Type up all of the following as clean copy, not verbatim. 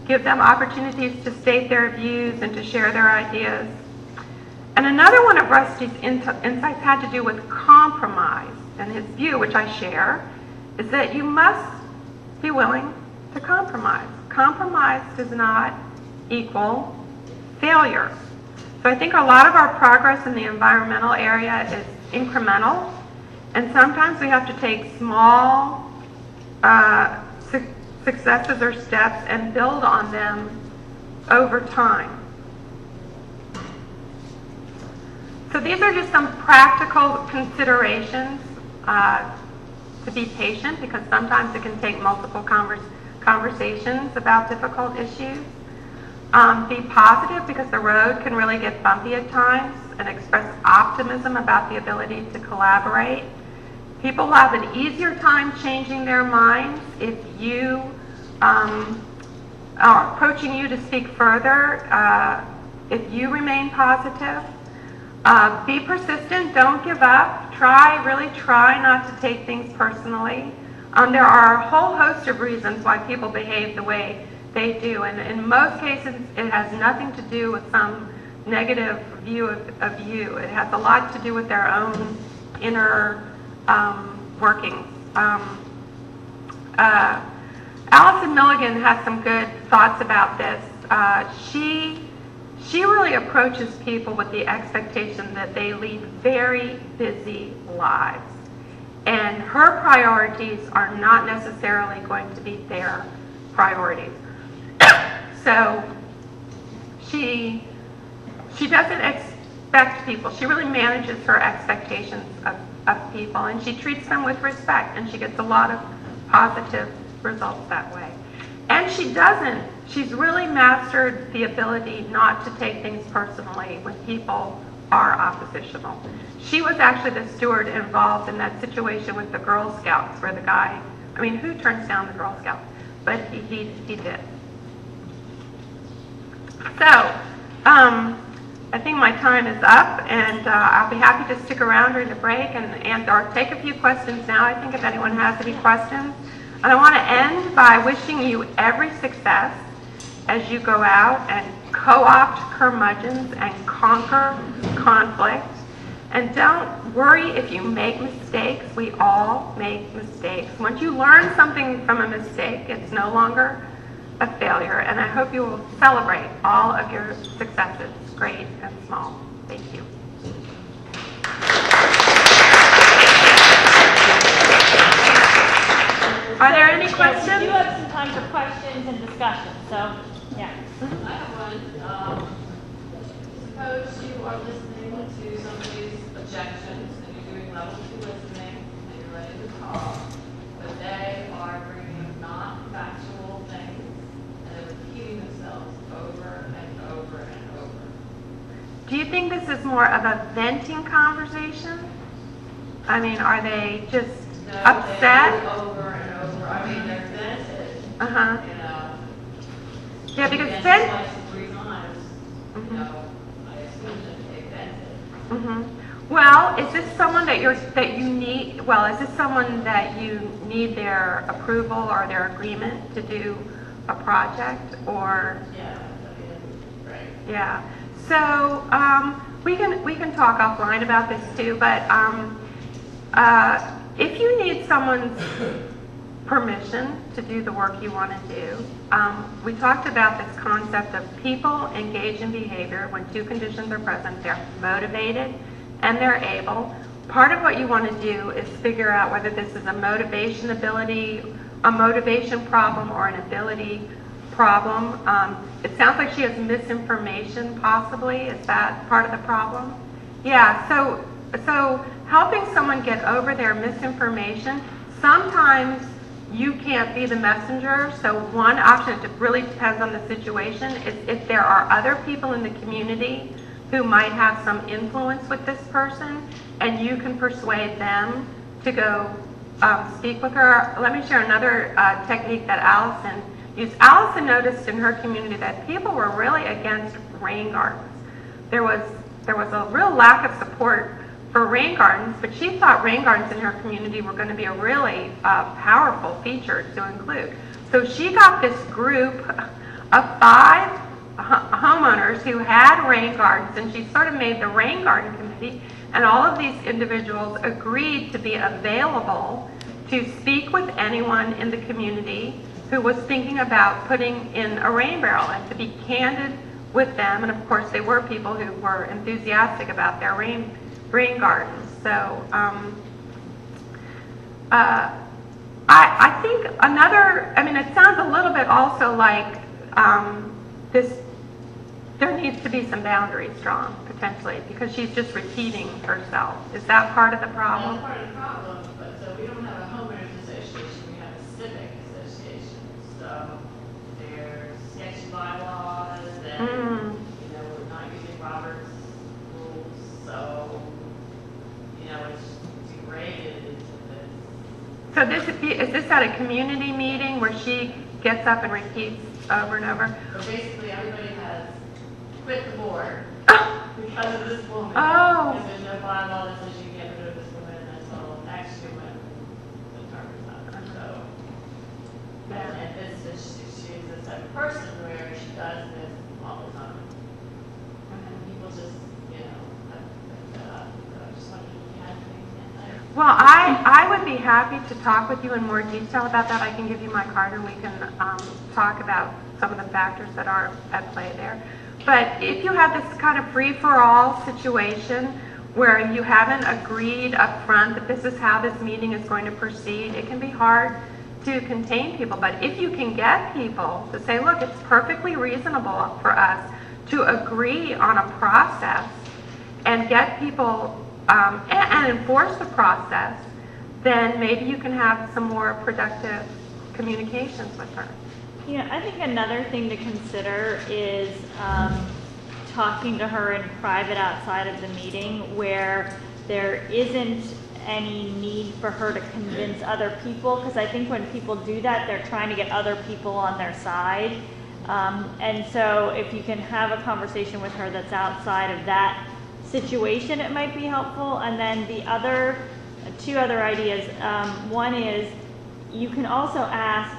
give them opportunities to state their views and to share their ideas. And another one of Rusty's insights had to do with compromise. And his view, which I share, is that you must be willing to compromise. Compromise does not equal failure. So I think a lot of our progress in the environmental area is incremental, and sometimes we have to take small successes or steps and build on them over time. So these are just some practical considerations to be patient, because sometimes it can take multiple conversations about difficult issues. Be positive, because the road can really get bumpy at times, and express optimism about the ability to collaborate. People will have an easier time changing their minds if you are approaching you to speak further, if you remain positive. Be persistent, don't give up. Really try not to take things personally. There are a whole host of reasons why people behave the way they do, and in most cases it has nothing to do with some negative view of you. It has a lot to do with their own inner workings. Alison Milligan has some good thoughts about this. She really approaches people with the expectation that they lead very busy lives, and her priorities are not necessarily going to be their priorities. So she doesn't expect people. She really manages her expectations of people, and she treats them with respect, and she gets a lot of positive results that way. And she's really mastered the ability not to take things personally when people are oppositional. She was actually the steward involved in that situation with the Girl Scouts, where the guy, who turns down the Girl Scouts? But he did. So, I think my time is up, and I'll be happy to stick around during the break or take a few questions now, I think, if anyone has any questions. And I want to end by wishing you every success as you go out and co-opt curmudgeons and conquer conflict. And don't worry if you make mistakes. We all make mistakes. Once you learn something from a mistake, it's no longer a failure. And I hope you will celebrate all of your successes, great and small. Thank you. Are there any questions? We do have some time for questions and discussion, so, yeah. I have one. Suppose you are listening to somebody's objections, and you're doing level 2 listening, and you're ready to talk, but they are bringing not factual things, and they're repeating themselves over and over and over. Do you think this is more of a venting conversation? Are they just upset? They do over and over. They're vented. Uh-huh. Yeah, because then then... twice or 3 times, I assume that they vented. Mm-hmm. Well, is this someone that you need? Well, is this someone that you need their approval or their agreement to do a project, or? Yeah, right. Yeah. So we can talk offline about this too. But if you need someone's permission to do the work you want to do, we talked about this concept of people engage in behavior when 2 conditions are present. They're motivated and they're able. Part of what you want to do is figure out whether this is a motivation problem or an ability problem. It sounds like she has misinformation, possibly. Is that part of the problem? Yeah, so helping someone get over their misinformation, sometimes you can't be the messenger. So one option, it really depends on the situation, is if there are other people in the community who might have some influence with this person, and you can persuade them to go speak with her. Let me share another technique that Allison used. Allison noticed in her community that people were really against rain gardens. There was a real lack of support for rain gardens, but she thought rain gardens in her community were going to be a really powerful feature to include. So she got this group of 5 homeowners who had rain gardens, and she sort of made the rain garden committee, and all of these individuals agreed to be available to speak with anyone in the community who was thinking about putting in a rain barrel, and to be candid with them. And of course, they were people who were enthusiastic about their rain gardens. So I think another, I mean, it sounds a little bit also like there needs to be some boundaries drawn, potentially, because she's just repeating herself. Is that part of the problem? That's part of the problem, but so we don't have a homeowners association, we have a civic association. So there's sketchy bylaws and, you know, we're not using Robert's rules, so, you know, it's degraded into this. So is this at a community meeting where she gets up and repeats over and over? So basically, everybody has quit the board because of this woman. Oh. Because there's no bylaw that says you get rid of this woman until actually when the term is up. So, and this is, she's the type of person where she does this all the time. And people just, you know, have so I just wanted to add things in. Well, I would be happy to talk with you in more detail about that. I can give you my card and we can talk about some of the factors that are at play there. But if you have this kind of free-for-all situation where you haven't agreed up front that this is how this meeting is going to proceed, it can be hard to contain people. But if you can get people to say, look, it's perfectly reasonable for us to agree on a process and get people and enforce the process, then maybe you can have some more productive communications with her. You know, I think another thing to consider is talking to her in private outside of the meeting, where there isn't any need for her to convince other people, because I think when people do that, they're trying to get other people on their side. And so if you can have a conversation with her that's outside of that situation, it might be helpful. And then the other two other ideas, one is you can also ask,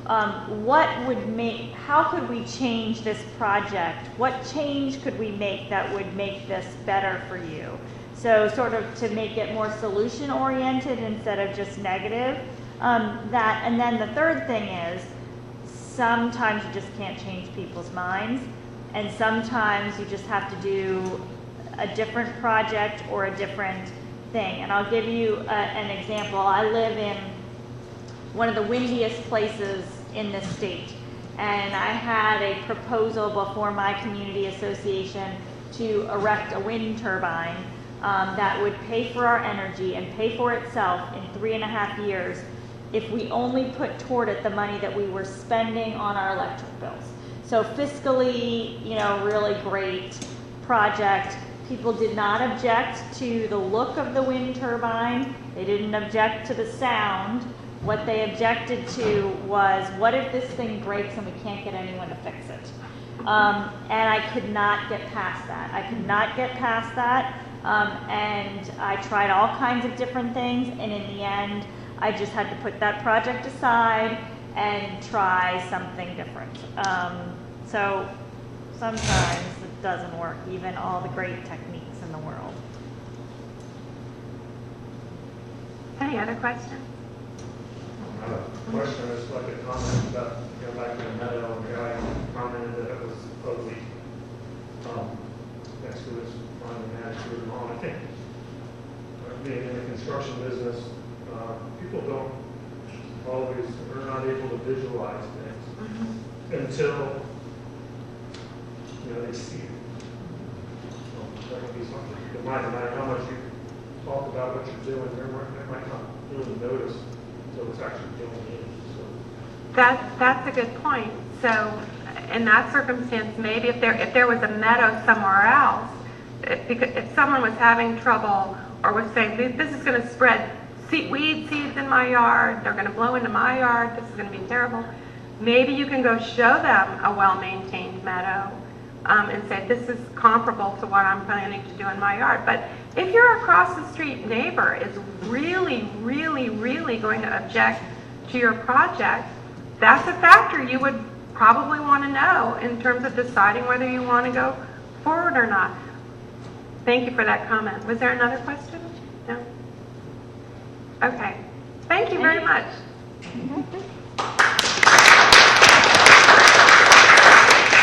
how could we change this project? What change could we make that would make this better for you? So sort of to make it more solution oriented instead of just negative. And then the third thing is, sometimes you just can't change people's minds, and sometimes you just have to do a different project or a different thing. And I'll give you an example. I live in one of the windiest places in this state, and I had a proposal before my community association to erect a wind turbine that would pay for our energy and pay for itself in 3.5 years if we only put toward it the money that we were spending on our electric bills. So fiscally, you know, really great project. People did not object to the look of the wind turbine. They didn't object to the sound. What they objected to was, what if this thing breaks and we can't get anyone to fix it? And I could not get past that. And I tried all kinds of different things, and in the end, I just had to put that project aside and try something different. So sometimes it doesn't work, even all the great techniques in the world. Any other questions? Question is like a comment about, you know, back in the meadow, the guy commented that it was supposedly next to his farm and next to his lawn. I think being in the construction business, people don't always, are not able to visualize things until, you know, they see it. So that would be something to keep in mind. No matter how much you talk about what you're doing, they might not really notice until it's actually going in. So. That's a good point. So in that circumstance, maybe if there was a meadow somewhere else, if someone was having trouble or was saying, this is going to spread weed seeds in my yard, they're going to blow into my yard, this is going to be terrible, maybe you can go show them a well-maintained meadow and say, this is comparable to what I'm planning to do in my yard. But if your across the street neighbor is really, really, really going to object to your project, that's a factor you would probably want to know in terms of deciding whether you want to go forward or not. Thank you for that comment. Was there another question? No? Okay. Thank you very much.